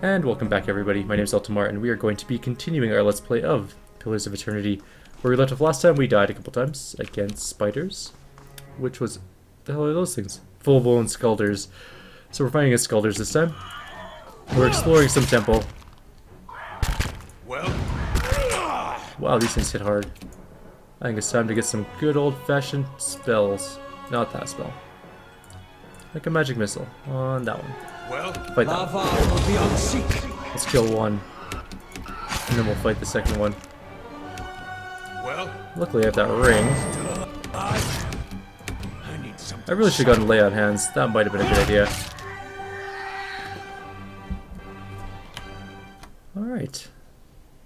And welcome back everybody, my name is Eltimar and we are going to be continuing our Let's Play of Pillars of Eternity. Where we left off last time, we died a couple times against spiders. Which was... the hell are those things? Full-blown Skulders. So we're fighting against Skulders this time. We're exploring some temple. Well... Wow, these things hit hard. I think it's time to get some good old-fashioned spells. Not that spell. Like a magic missile on that one. Well, Fight that one. Let's kill one. And then we'll fight the second one. well, Luckily I have that ring. I really should have gotten lay on hands. That might have been a good idea. Alright.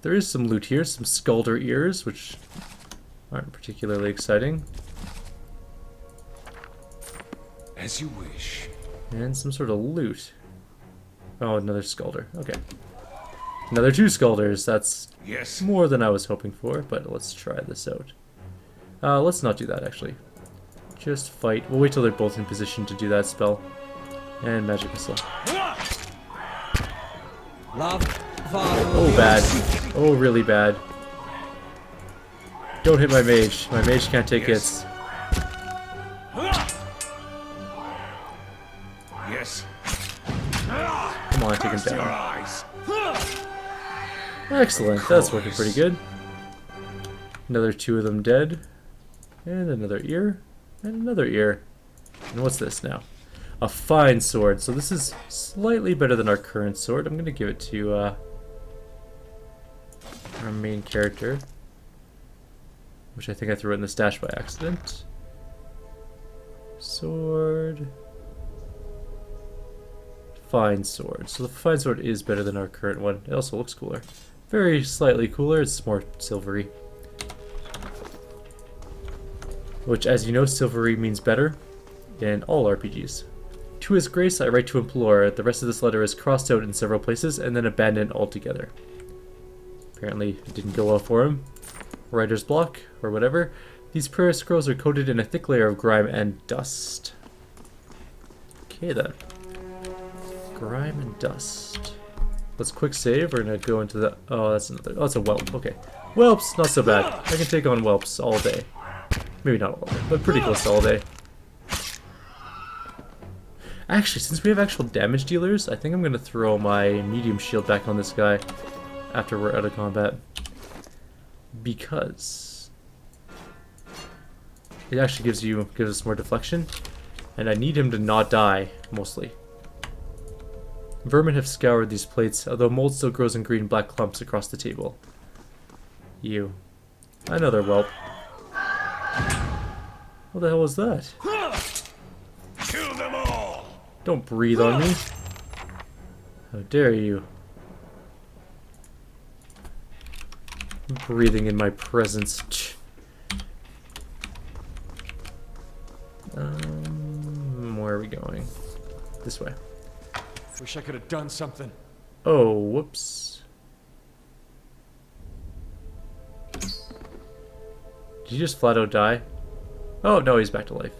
There is some loot here. Some Skulder ears, which aren't particularly exciting. as you wish. And some sort of loot. Oh, another Skulder. Okay. Another 2 Skulders. That's Yes. more than I was hoping for, but let's try this out. Let's not do that, actually. Just fight. We'll wait till they're both in position to do that spell. And Magic Missile. Oh, bad. Oh, really bad. Don't hit my mage. My mage can't take hits. Yes. Come on, take him Close your down. eyes. Excellent. That's working pretty good. Another 2 of them dead. And another ear. And another ear. And what's this now? A fine sword. So this is slightly better than our current sword. I'm going to give it to our main character. Which I think I threw in the stash by accident. Sword. Fine sword. So the fine sword is better than our current one. It also looks cooler. Very slightly cooler. It's more silvery. Which, as you know, silvery means better in all RPGs. To his grace, I write to implore. The rest of this letter is crossed out in several places and then abandoned altogether. Apparently, it didn't go well for him. Writer's block, or whatever. These prayer scrolls are coated in a thick layer of grime and dust. Okay then. Grime and dust. Let's quick save. We're gonna go into the... oh, that's another... oh, it's a whelp. Okay. Whelps, not so bad. I can take on whelps all day. Maybe not all day, but pretty close to all day. Actually, since we have actual damage dealers, I think I'm gonna throw my medium shield back on this guy after we're out of combat. Because it actually gives us more deflection, and I need him to not die, mostly. Vermin have scoured these plates, although mold still grows in green black clumps across the table. You. Another whelp. What the hell was that? Kill them all. Don't breathe on me. How dare you? Breathing in my presence. Where are we going? This way. Wish I could have done something. Oh, whoops. Did he just flat out die? Oh, no, he's back to life.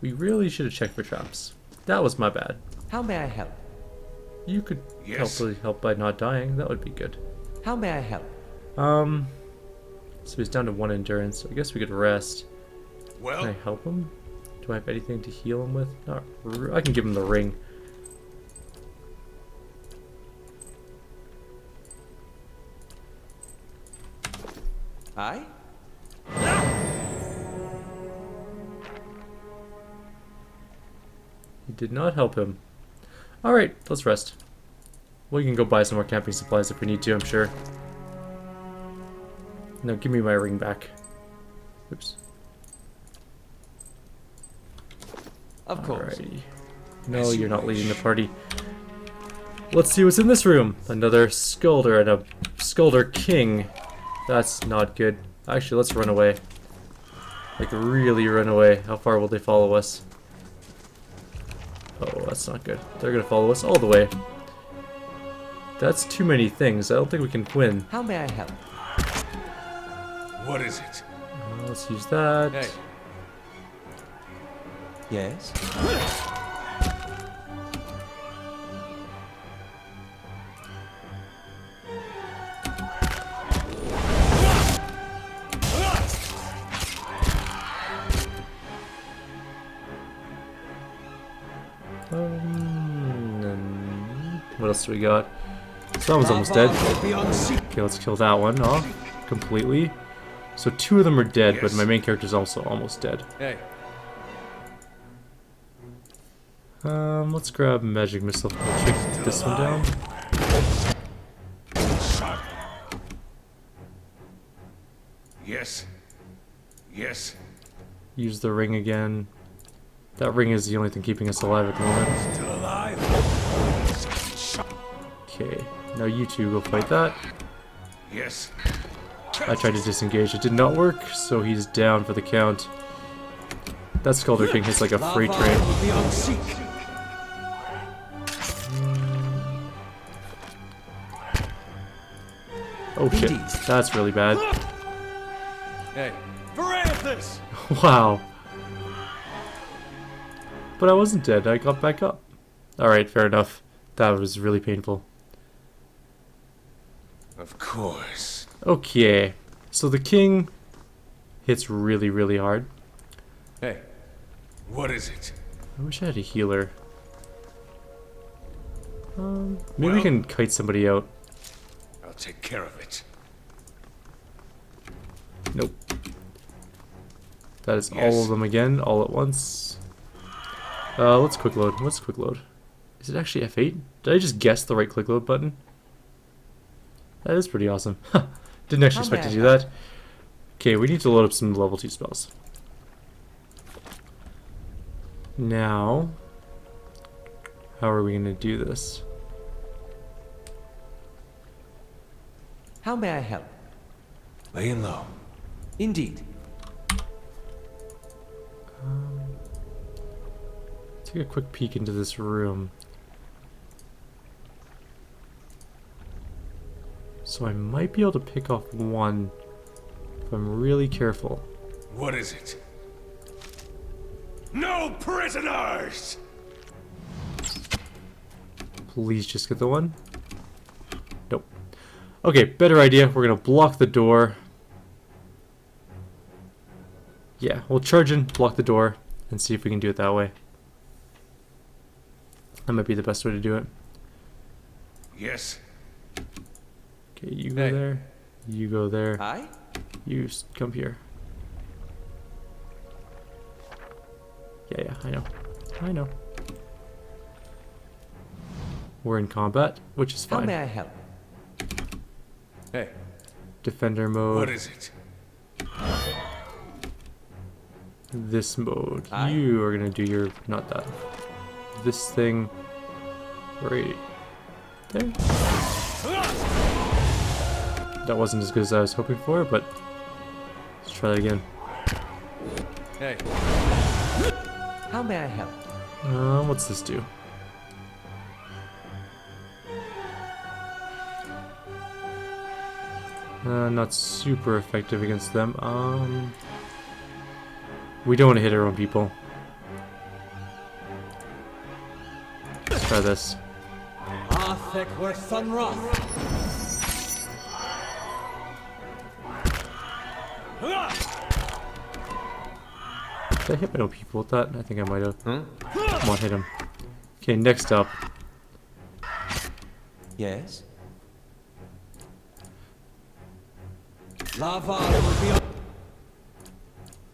We really should have checked for traps. That was my bad. How may I help? You could Yes. help by not dying. That would be good. How may I help? So he's down to 1 endurance. So I guess we could rest. Can I Well, help him? Do I have anything to heal him with? Not I can give him the ring. I? He did not help him. Alright, let's rest. We can go buy some more camping supplies if we need to, I'm sure. No, give me my ring back. Oops. Of course. Alrighty. No, you're not leading the party. Let's see what's in this room. Another Skulder and a Skulder King. That's not good. Actually, let's run away. Like, really run away. How far will they follow us? Oh, that's not good. They're gonna follow us all the way. That's too many things. I don't think we can win. How may I help? what is it? Let's use that. Hey, Yes? What else do we got? So that one's almost dead. Will be unseen. Okay, let's kill that one off completely. So 2 of them are dead, but Yes. my main character's also almost dead. Hey, Let's grab magic missile. We'll take this one down. Shot. Yes. Yes. Use the ring again. That ring is the only thing keeping us alive at the moment. Still alive. Shot. Okay, now you two go fight that. Yes. I tried to disengage, it did not work, so he's down for the count. That Sculptor King hits like a freight train. Will be unseen. Oh shit, that's really bad. hey, Varanthus! Wow. But I wasn't dead, I got back up. Alright, fair enough. That was really painful. Of course. Okay, so the king hits really, really hard. Hey, What is it? I wish I had a healer. Maybe we Well- can kite somebody out. I'll take care of it. Nope. That is all Yes. of them again, all at once. Let's quick load. What's quick load? Is it actually F8? Did I just guess the right quick load button? That is pretty awesome. Didn't actually expect to do that. Okay, we need to load up some level 2 spells. Now, how are we going to do this? How may I help? Laying low. Indeed. Take a quick peek into this room. So I might be able to pick off one if I'm really careful. What is it? No prisoners! Please just get the one. Nope. Okay, better idea. We're gonna block the door. Yeah, we'll charge in, block the door, and see if we can do it that way. That might be the best way to do it. Yes. Okay, you go Hey. there. You go there. Aye? You come here. Yeah, I know. I know. We're in combat, which is How may fine. I help? hey, Defender What mode. is it? This mode. Aye. You are gonna do your, not that. This thing right there. That wasn't as good as I was hoping for, but let's try that again. hey, How may I help? What's this do? Not super effective against them. We don't want to hit our own people. Let's try this. Did I hit my own people with that? I think I might have. Come on, hit him. Okay, next up. Yes?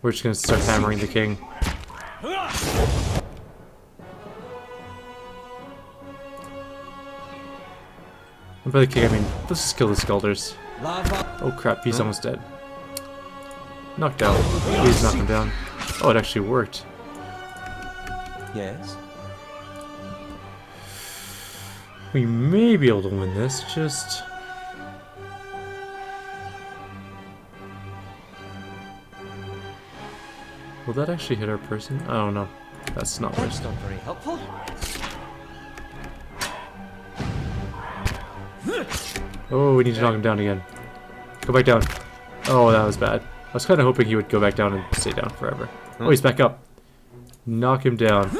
We're just gonna start hammering the king. And by the king, I mean, let's just kill the Skulders. Oh crap, he's almost dead. Knocked out. Please knock him down. Oh, it actually worked. Yes? We may be able to win this, just... Will that actually hit our person? I don't know. That's not That's worse. not very helpful. Oh, we need to knock him down again. Go back down. Oh, that was bad. I was kind of hoping he would go back down and stay down forever. Oh, he's back up. Knock him down.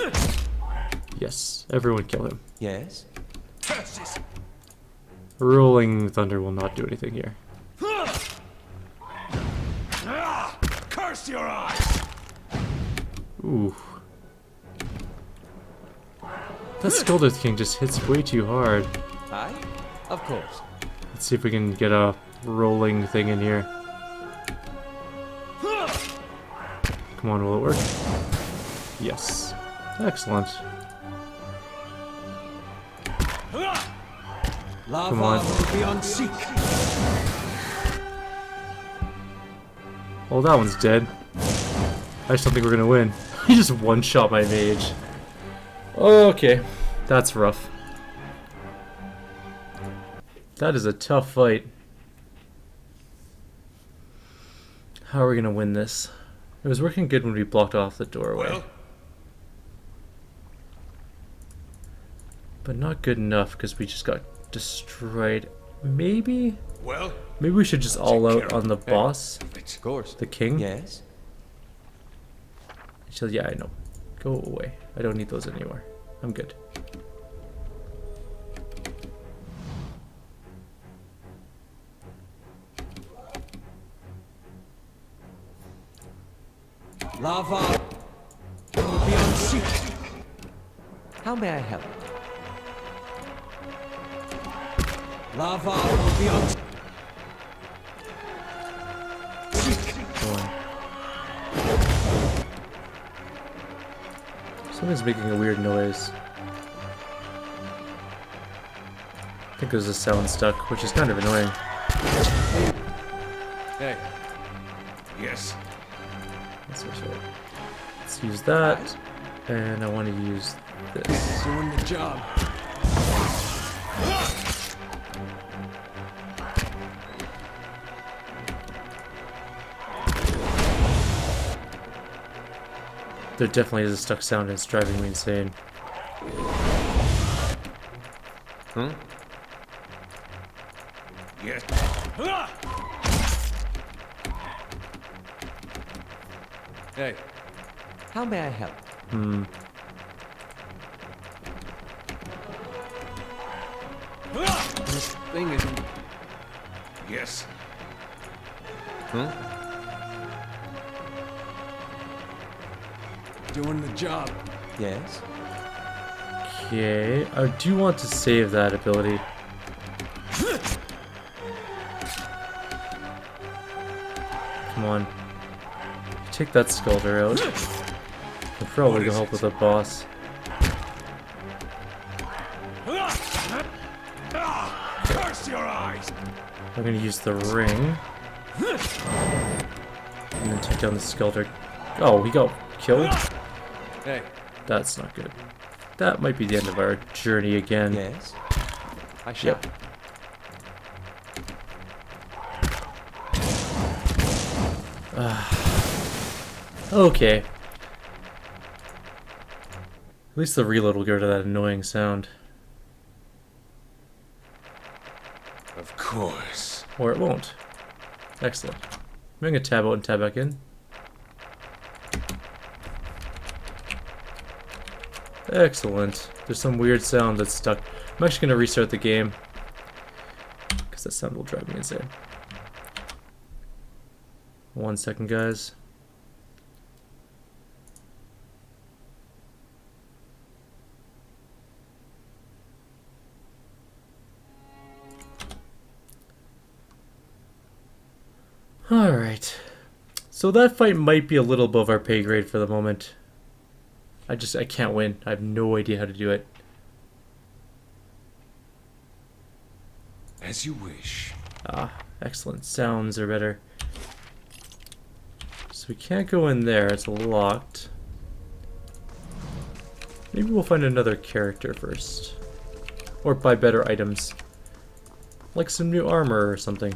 Yes, everyone kill him. Yes? Curses! Rolling Thunder will not do anything here. Ah! Curse your eyes! Ooh. That Scolded King just hits way too hard. Aye? Of course. Let's see if we can get a rolling thing in here. Come on, will it work? Yes. Excellent. Lava Come on. will be on seek. Oh, that one's dead. I just don't think we're gonna win. He just one-shot my mage. Okay, that's rough. That is a tough fight. How are we gonna win this? It was working good when we blocked off the doorway. Well, But not good enough because we just got destroyed. Maybe? well, Maybe we should just all take out care on the boss, Of course. the king. Yes? Yeah, I know. Go away. I don't need those anymore. I'm good. Lava will be on seek. How may I help? Lava will be on Go on. Something's making a weird noise. I think there's a sound stuck, which is kind of annoying. Hey. yes. Let's use that, and I want to use this. Doing the job. There definitely is a stuck sound and it's driving me insane. Yes. Hey. How may I help? This thing isn't. Yes. Doing the job. Yes? Okay, I do want to save that ability. Come on. Take that Sculptor out. I'll probably go help with the boss. Curse your eyes! I'm gonna use the ring. And then take down the Sculptor. Oh, he got killed? Hey. That's not good. That might be the end of our journey again. Yes? I shall. Yep. Okay. At least the reload will get rid of that annoying sound. Of course. Or it won't. Excellent. I'm gonna tab out and tab back in. Excellent. There's some weird sound that's stuck. I'm actually gonna restart the game because that sound will drive me insane. 1 second, guys. Alright. So that fight might be a little above our pay grade for the moment. I can't win. I have no idea how to do it. As you wish. Ah, excellent. Sounds are better. So we can't go in there. It's locked. Maybe we'll find another character first. Or buy better items. Like some new armor or something.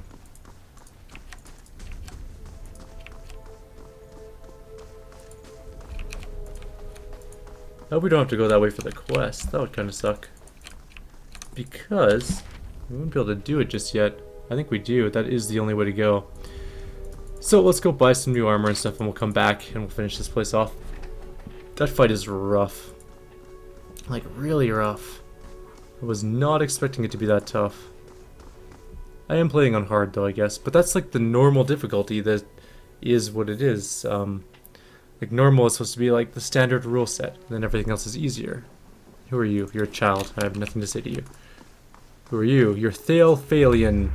I hope we don't have to go that way for the quest. That would kind of suck. Because we won't be able to do it just yet. I think we do. That is the only way to go. So let's go buy some new armor and stuff and we'll come back and we'll finish this place off. That fight is rough. Like, really rough. I was not expecting it to be that tough. I am playing on hard though, I guess. But that's like the normal difficulty that is what it is. Like normal is supposed to be like the standard rule set, and then everything else is easier. Who are you? You're a child. I have nothing to say to you. Who are you? You're Thale Phalian.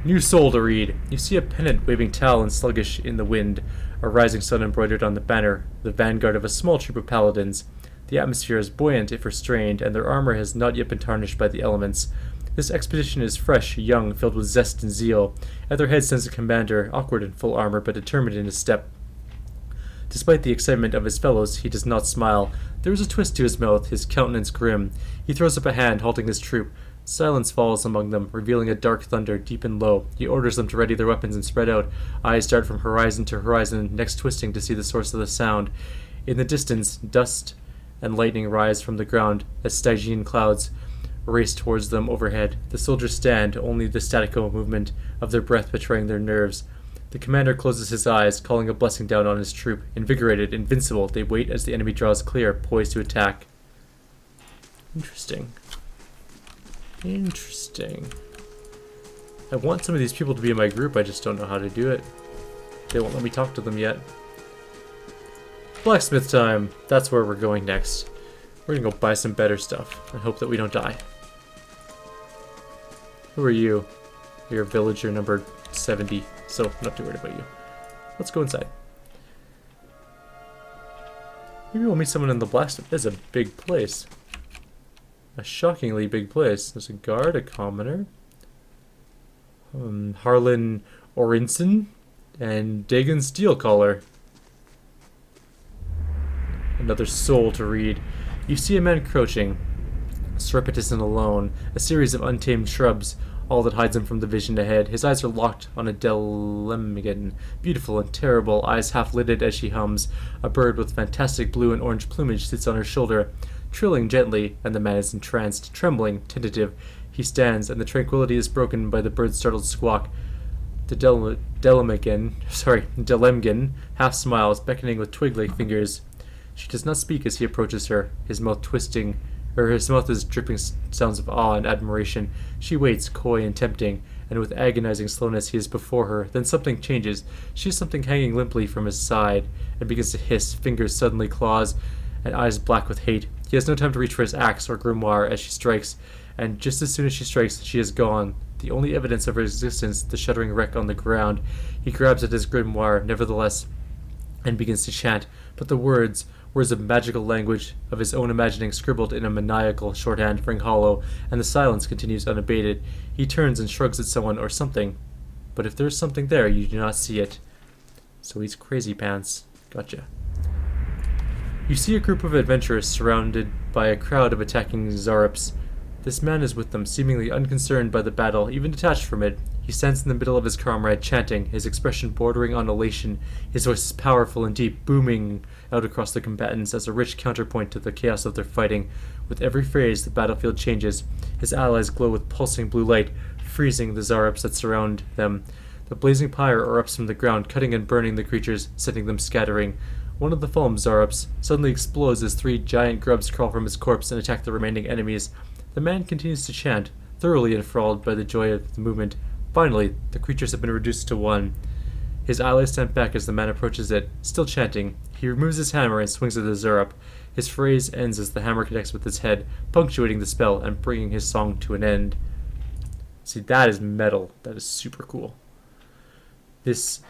New soul to read. You see a pennant waving tall and sluggish in the wind, a rising sun embroidered on the banner, the vanguard of a small troop of paladins. The atmosphere is buoyant if restrained, and their armor has not yet been tarnished by the elements. This expedition is fresh, young, filled with zest and zeal. At their head stands a commander, awkward in full armor, but determined in his step. Despite the excitement of his fellows, he does not smile. There is a twist to his mouth, his countenance grim. He throws up a hand, halting his troop. Silence falls among them, revealing a dark thunder, deep and low. He orders them to ready their weapons and spread out. Eyes dart from horizon to horizon, necks twisting to see the source of the sound. In the distance, dust and lightning rise from the ground as Stygian clouds race towards them overhead. The soldiers stand, only the statico movement of their breath betraying their nerves. The commander closes his eyes, calling a blessing down on his troop. Invigorated, invincible, they wait as the enemy draws clear, poised to attack. Interesting. Interesting. I want some of these people to be in my group, I just don't know how to do it. They won't let me talk to them yet. Blacksmith time! That's where we're going next. We're gonna go buy some better stuff and hope that we don't die. Who are you? You're villager number 70, so I'm not too worried about you. Let's go inside. Maybe we'll meet someone in the blacksmith. That's a big place. A shockingly big place. There's a guard, a commoner, Harlan Orinson, and Dagon Steelcaller. Another soul to read. You see a man crouching, surreptitious and alone, a series of untamed shrubs, all that hides him from the vision ahead. His eyes are locked on a Delemigan, beautiful and terrible, eyes half-lidded as she hums. A bird with fantastic blue and orange plumage sits on her shoulder, trilling gently, and the man is entranced, trembling, tentative. He stands, and the tranquility is broken by the bird's startled squawk. The Delemgan half smiles, beckoning with twig-like fingers. She does not speak as he approaches her, his mouth twisting, or his mouth is dripping sounds of awe and admiration. She waits, coy and tempting, and with agonizing slowness he is before her. Then something changes. She has something hanging limply from his side, and begins to hiss, fingers suddenly claws, and eyes black with hate. He has no time to reach for his axe or grimoire as she strikes, and just as soon as she strikes, she is gone. The only evidence of her existence, the shuddering wreck on the ground. He grabs at his grimoire, nevertheless, and begins to chant, but the words of magical language of his own imagining scribbled in a maniacal shorthand ring hollow, and the silence continues unabated. He turns and shrugs at someone or something, but if there's something there, you do not see it. So he's crazy pants. Gotcha. You see a group of adventurers surrounded by a crowd of attacking Zarops. This man is with them, seemingly unconcerned by the battle, even detached from it. He stands in the middle of his comrade, chanting, his expression bordering on elation. His voice is powerful and deep, booming out across the combatants as a rich counterpoint to the chaos of their fighting. With every phrase, the battlefield changes. His allies glow with pulsing blue light, freezing the Zarops that surround them. The blazing pyre erupts from the ground, cutting and burning the creatures, sending them scattering. One of the fallen Zarops suddenly explodes as 3 giant grubs crawl from his corpse and attack the remaining enemies. The man continues to chant, thoroughly enthralled by the joy of the movement. Finally, the creatures have been reduced to 1. His allies stand back as the man approaches it, still chanting. He removes his hammer and swings at the Zarop. His phrase ends as the hammer connects with his head, punctuating the spell and bringing his song to an end. See, that is metal. That is super cool. This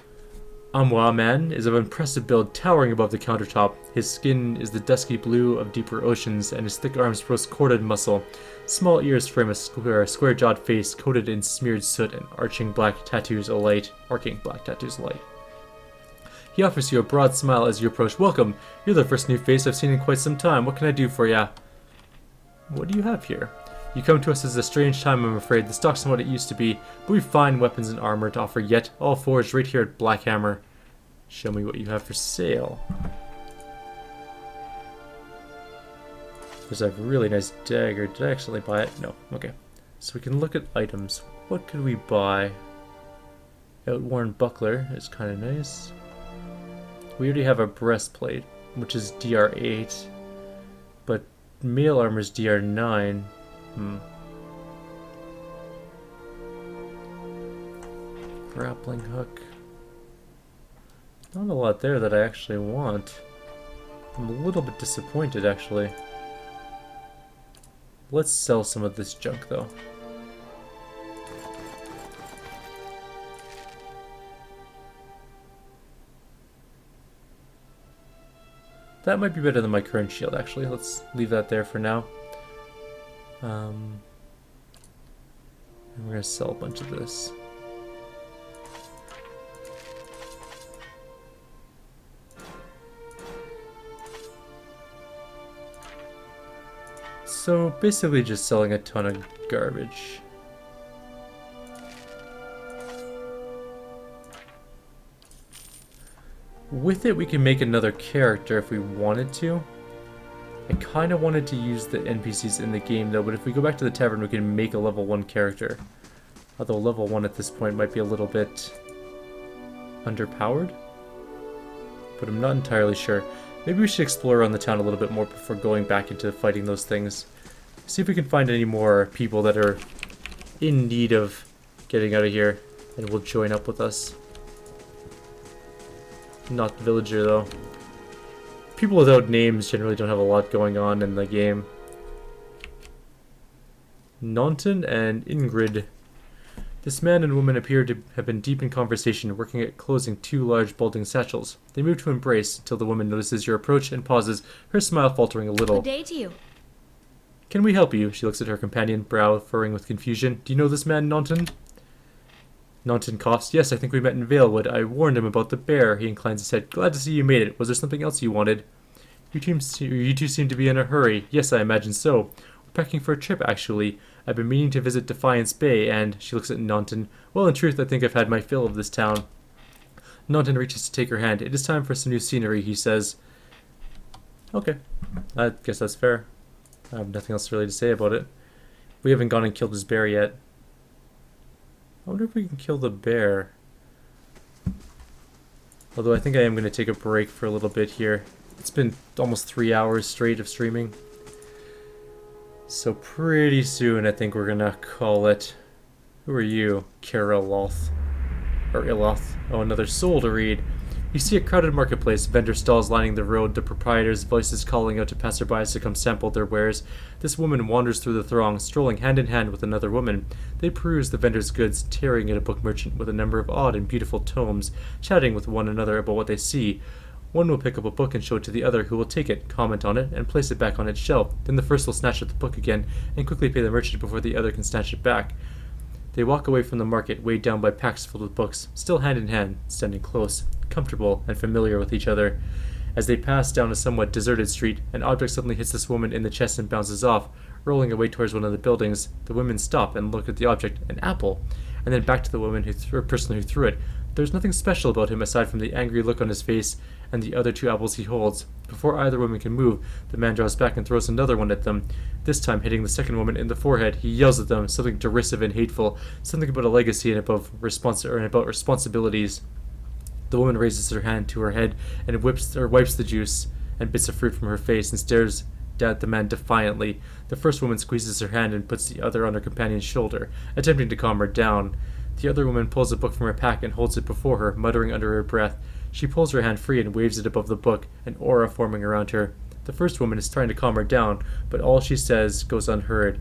Amwa man is of impressive build, towering above the countertop. His skin is the dusky blue of deeper oceans, and his thick arms boast corded muscle. Small ears frame a square-jawed face coated in smeared soot and arcing black tattoos alight. He offers you a broad smile as you approach. Welcome. You're the first new face I've seen in quite some time. What can I do for ya? What do you have here? You come to us as a strange time, I'm afraid. The stock's not what it used to be, but we've fine weapons and armor to offer yet, all forged right here at Blackhammer. Show me what you have for sale. There's a really nice dagger. Did I actually buy it? No. Okay. So we can look at items. What could we buy? Outworn buckler is kind of nice. We already have a breastplate, which is DR8, but mail armor is DR9. Grappling hook. Not a lot there that I actually want. I'm a little bit disappointed, actually. Let's sell some of this junk, though. That might be better than my current shield, actually. Let's leave that there for now. And we're going to sell a bunch of this. So basically just selling a ton of garbage. With it we can make another character if we wanted to. I kind of wanted to use the NPCs in the game though, but if we go back to the tavern we can make a level 1 character. Although level 1 at this point might be a little bit underpowered. But I'm not entirely sure. Maybe we should explore around the town a little bit more before going back into fighting those things. See if we can find any more people that are in need of getting out of here and will join up with us. Not the villager though. People without names generally don't have a lot going on in the game. Naunton and Ingrid. This man and woman appear to have been deep in conversation, working at closing 2 large bulging satchels. They move to embrace until the woman notices your approach and pauses, her smile faltering a little. Good day to you. Can we help you? She looks at her companion, brow furrowing with confusion. Do you know this man, Naunton? Naunton coughs. Yes, I think we met in Valewood. I warned him about the bear. He inclines his head. Glad to see you made it. Was there something else you wanted? You two seem to be in a hurry. Yes, I imagine so. We're packing for a trip, actually. I've been meaning to visit Defiance Bay, and she looks at Naunton. Well, in truth, I think I've had my fill of this town. Naunton reaches to take her hand. It is time for some new scenery, he says. Okay. I guess that's fair. I have nothing else really to say about it. We haven't gone and killed this bear yet. I wonder if we can kill the bear. Although I think I am going to take a break for a little bit here. It's been almost 3 hours straight of streaming. So pretty soon I think we're going to call it... Who are you? Caroloth. Or Iloth. Oh, another soul to read. You see a crowded marketplace, vendor stalls lining the road, the proprietors' voices calling out to passerbys to come sample their wares. This woman wanders through the throng, strolling hand in hand with another woman. They peruse the vendor's goods, tearing at a book merchant with a number of odd and beautiful tomes, chatting with one another about what they see. One will pick up a book and show it to the other, who will take it, comment on it, and place it back on its shelf. Then the first will snatch at the book again, and quickly pay the merchant before the other can snatch it back. They walk away from the market, weighed down by packs filled with books, still hand in hand, standing close, comfortable, and familiar with each other. As they pass down a somewhat deserted street, an object suddenly hits this woman in the chest and bounces off, rolling away towards one of the buildings. The women stop and look at the object, an apple, and then back to the woman person who threw it. There's nothing special about him aside from the angry look on his face and the other 2 apples he holds. Before either woman can move, the man draws back and throws another one at them, this time hitting the second woman in the forehead. He yells at them, something derisive and hateful, something about a legacy and about responsibilities. The woman raises her hand to her head and wipes the juice and bits of fruit from her face and stares at the man defiantly. The first woman squeezes her hand and puts the other on her companion's shoulder, attempting to calm her down. The other woman pulls a book from her pack and holds it before her, muttering under her breath. She pulls her hand free and waves it above the book, an aura forming around her. The first woman is trying to calm her down, but all she says goes unheard.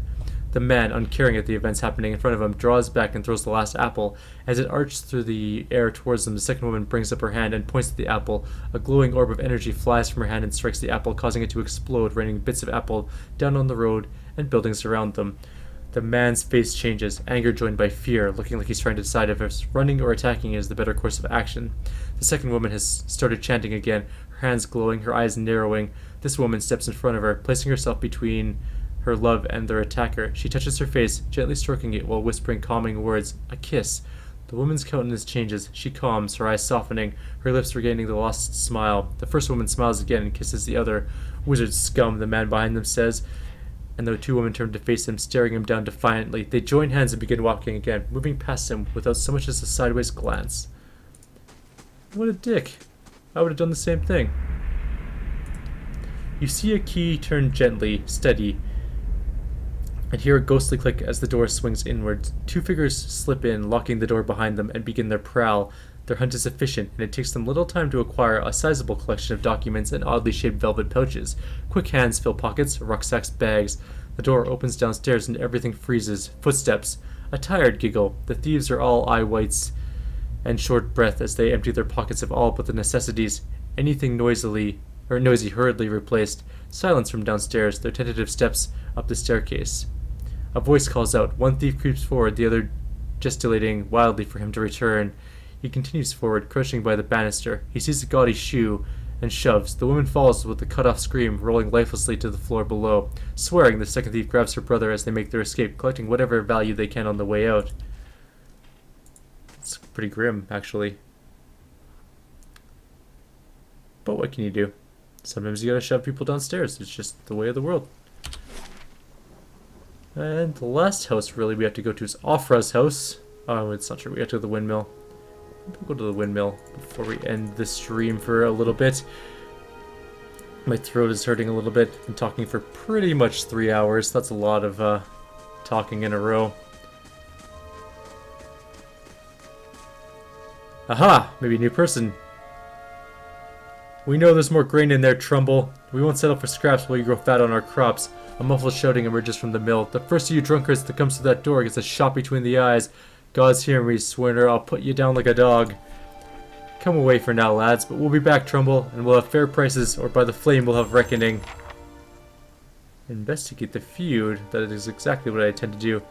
The man, uncaring at the events happening in front of him, draws back and throws the last apple. As it arches through the air towards them, the second woman brings up her hand and points at the apple. A glowing orb of energy flies from her hand and strikes the apple, causing it to explode, raining bits of apple down on the road and buildings around them. The man's face changes, anger joined by fear, looking like he's trying to decide if running or attacking is the better course of action. The second woman has started chanting again, her hands glowing, her eyes narrowing. This woman steps in front of her, placing herself between her love and their attacker. She touches her face, gently stroking it while whispering calming words. A kiss. The woman's countenance changes. She calms, her eyes softening, her lips regaining the lost smile. The first woman smiles again and kisses the other. Wizard scum, the man behind them says. And the 2 women turn to face him, staring him down defiantly. They join hands and begin walking again, moving past him without so much as a sideways glance. What a dick. I would have done the same thing. You see a key turn gently, steady, and hear a ghostly click as the door swings inward. 2 figures slip in, locking the door behind them, and begin their prowl. Their hunt is efficient, and it takes them little time to acquire a sizable collection of documents and oddly shaped velvet pouches. Quick hands fill pockets, rucksacks, bags. The door opens downstairs and everything freezes. Footsteps. A tired giggle. The thieves are all eye whites and short breath as they empty their pockets of all but the necessities. Anything noisy hurriedly replaced. Silence from downstairs, their tentative steps up the staircase. A voice calls out. One thief creeps forward, the other gesticulating wildly for him to return. He continues forward, crouching by the banister. He sees a gaudy shoe and shoves. The woman falls with a cut-off scream, rolling lifelessly to the floor below. Swearing, the second thief grabs her brother as they make their escape, collecting whatever value they can on the way out. It's pretty grim, actually. But what can you do? Sometimes you gotta shove people downstairs. It's just the way of the world. And the last house, really, we have to go to is Afra's house. Oh, it's not true. We have to go to the windmill. We'll go to the windmill before we end the stream for a little bit. My throat is hurting a little bit. I've been talking for pretty much 3 hours. That's a lot of talking in a row. Aha! Maybe a new person. We know there's more grain in there, Trumbull. We won't settle for scraps while you grow fat on our crops. A muffled shouting emerges from the mill. The first of you drunkards that comes through that door gets a shot between the eyes. God's hearing me, Swinner. I'll put you down like a dog. Come away for now, lads, but we'll be back, Trumbull, and we'll have fair prices, or by the flame we'll have reckoning. Investigate the feud. That is exactly what I intend to do.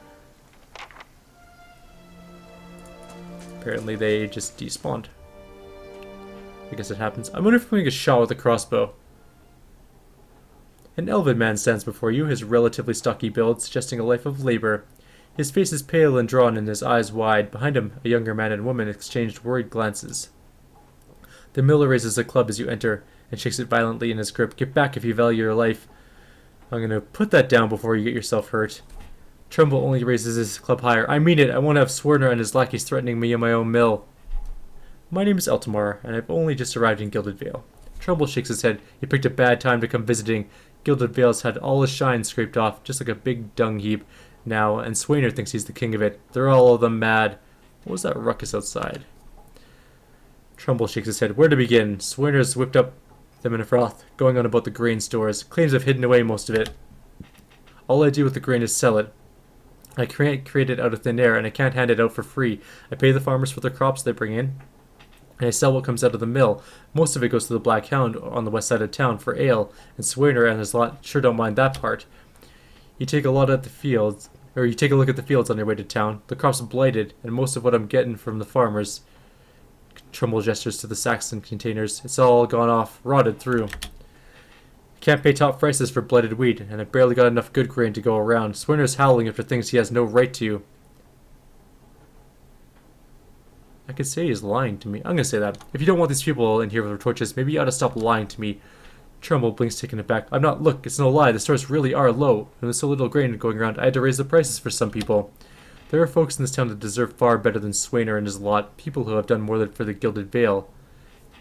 Apparently they just despawned. I guess it happens. I wonder if we can get a shot with a crossbow. An elven man stands before you, his relatively stocky build suggesting a life of labor. His face is pale and drawn and his eyes wide. Behind him, a younger man and woman exchanged worried glances. The miller raises a club as you enter and shakes it violently in his grip. Get back if you value your life. I'm going to put that down before you get yourself hurt. Trumbull only raises his club higher. I mean it. I won't have Swerner and his lackeys threatening me in my own mill. My name is Eltimar, and I've only just arrived in Gilded Vale. Trumbull shakes his head. He picked a bad time to come visiting. Gilded Vale's had all his shine scraped off, just like a big dung heap now, and Swainer thinks he's the king of it. They're all of them mad. What was that ruckus outside? Trumbull shakes his head. Where to begin? Swainer's whipped up them in a froth, going on about the grain stores. Claims I've hidden away most of it. All I do with the grain is sell it. I can't create it out of thin air, and I can't hand it out for free. I pay the farmers for their crops they bring in, and I sell what comes out of the mill. Most of it goes to the Black Hound on the west side of town for ale, and Swainer and his lot sure don't mind that part. You take a look at the fields on your way to town. The crops are blighted, and most of what I'm getting from the farmers. Trumbull gestures to the sacks and containers. It's all gone off, rotted through. Can't pay top prices for blighted wheat, and I've barely got enough good grain to go around. Swinner's howling after things he has no right to. I could say he's lying to me. I'm gonna say that. If you don't want these people in here with their torches, maybe you ought to stop lying to me. Trumbull blinks, taken aback. I'm not. Look, it's no lie. The stores really are low, and with so little grain going around, I had to raise the prices for some people. There are folks in this town that deserve far better than Swainer and his lot. People who have done more than for the Gilded Vale.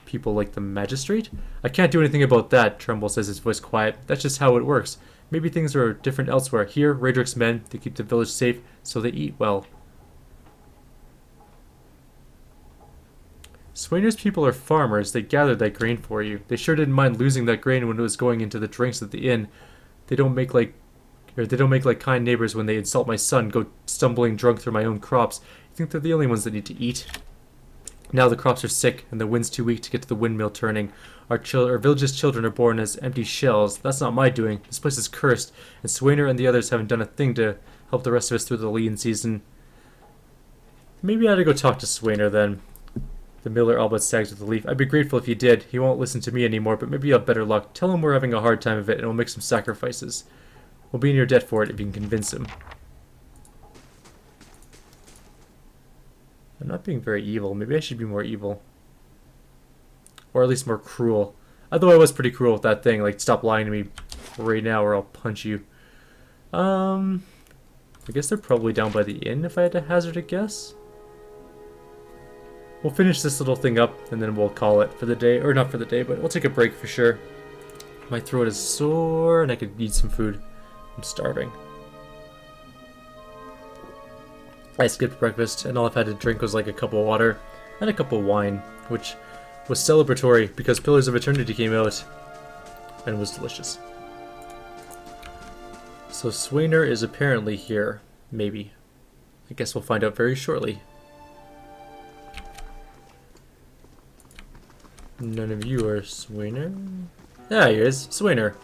People like the magistrate? I can't do anything about that, Trumbull says, his voice quiet. That's just how it works. Maybe things are different elsewhere. Here, Raedric's men, they keep the village safe, so they eat well. Swainer's people are farmers. They gathered that grain for you. They sure didn't mind losing that grain when it was going into the drinks at the inn. They don't make like kind neighbors when they insult my son, go stumbling drunk through my own crops. You think they're the only ones that need to eat? Now the crops are sick, and the wind's too weak to get to the windmill turning. Our village's children are born as empty shells. That's not my doing. This place is cursed, and Swainer and the others haven't done a thing to help the rest of us through the lean season. Maybe I ought to go talk to Swainer then. The miller all but sags with relief. I'd be grateful if you did. He won't listen to me anymore, but maybe you'll have better luck. Tell him we're having a hard time of it, and we'll make some sacrifices. We'll be in your debt for it if you can convince him. I'm not being very evil. Maybe I should be more evil. Or at least more cruel. Although I was pretty cruel with that thing. Like, stop lying to me right now or I'll punch you. I guess they're probably down by the inn if I had to hazard a guess. We'll finish this little thing up and then we'll call it for the day. Or not for the day, but we'll take a break for sure. My throat is sore and I could eat some food. I'm starving. I skipped breakfast, and all I've had to drink was like a cup of water and a cup of wine, which was celebratory because Pillars of Eternity came out and was delicious. So Swainer is apparently here. Maybe. I guess we'll find out very shortly. None of you are Swainer? Ah, he is. Swainer.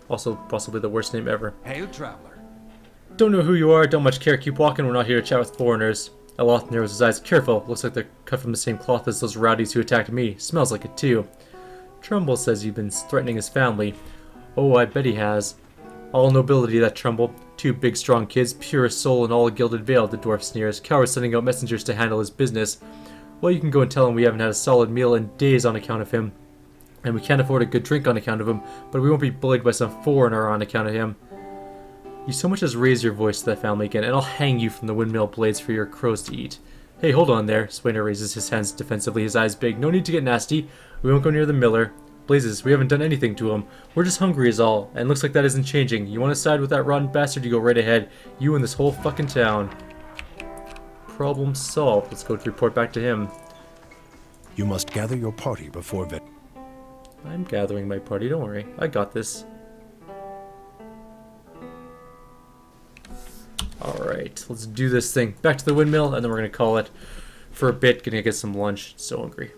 Also, possibly the worst name ever. Hail, traveler. Don't know who you are, don't much care, keep walking, we're not here to chat with foreigners. Aloth narrows his eyes. Careful, looks like they're cut from the same cloth as those rowdies who attacked me. Smells like it too. Trumbull says you've been threatening his family. Oh, I bet he has. All nobility, that Trumbull. 2 big strong kids, purest soul in all Gilded Vale, the dwarf sneers. Coward sending out messengers to handle his business. Well, you can go and tell him we haven't had a solid meal in days on account of him. And we can't afford a good drink on account of him, but we won't be bullied by some foreigner on account of him. You so much as raise your voice to that family again, and I'll hang you from the windmill blades for your crows to eat. Hey, hold on there. Swainer raises his hands defensively, his eyes big. No need to get nasty. We won't go near the miller. Blazes, we haven't done anything to him. We're just hungry is all, and looks like that isn't changing. You want to side with that rotten bastard, you go right ahead. You and this whole fucking town. Problem solved. Let's go report back to him. You must gather your party before I'm gathering my party, don't worry. I got this. Alright, let's do this thing. Back to the windmill, and then we're going to call it for a bit. Gonna get some lunch. So hungry.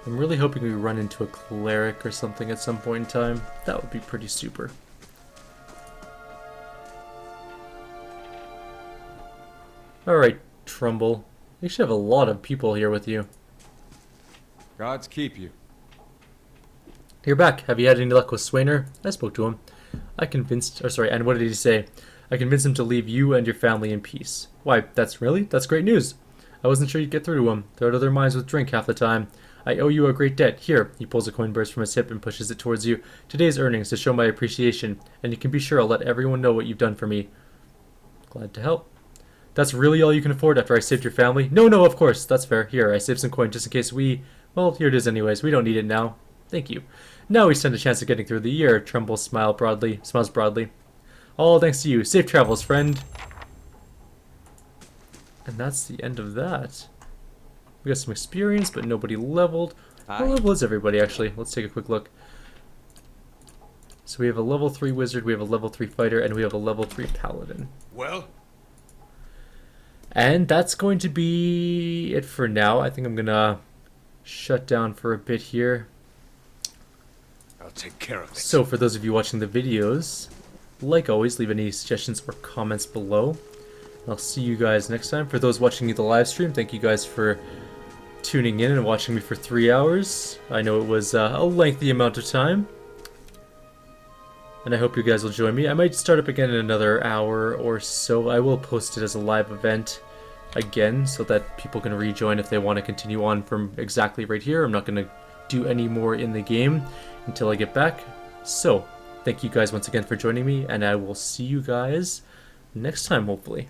I'm really hoping we run into a cleric or something at some point in time. That would be pretty super. Alright, Trumbull. You should have a lot of people here with you. Gods keep you. You're back. Have you had any luck with Swainer? I spoke to him. And what did he say? I convinced him to leave you and your family in peace. Why, that's great news. I wasn't sure you'd get through to him. They're out of their minds with drink half the time. I owe you a great debt. Here, he pulls a coin burst from his hip and pushes it towards you. Today's earnings to show my appreciation, and you can be sure I'll let everyone know what you've done for me. Glad to help. That's really all you can afford after I saved your family? No, of course. That's fair. Here, I saved some coin just in case well, here it is anyways. We don't need it now. Thank you. Now we stand a chance of getting through the year. Trumbull smiles broadly. All thanks to you. Safe travels, friend. And that's the end of that. We got some experience, but nobody leveled. What level is everybody, actually? Let's take a quick look. So we have a level 3 wizard, we have a level 3 fighter, and we have a level 3 paladin. Well? And that's going to be it for now. I think I'm going to shut down for a bit here. I'll take care of it. So for those of you watching the videos, like always, leave any suggestions or comments below. I'll see you guys next time. For those watching the live stream, thank you guys for tuning in and watching me for 3 hours. I know it was a lengthy amount of time. And I hope you guys will join me. I might start up again in another hour or so. I will post it as a live event again so that people can rejoin if they want to continue on from exactly right here. I'm not going to do any more in the game until I get back. So, thank you guys once again for joining me, and I will see you guys next time, hopefully.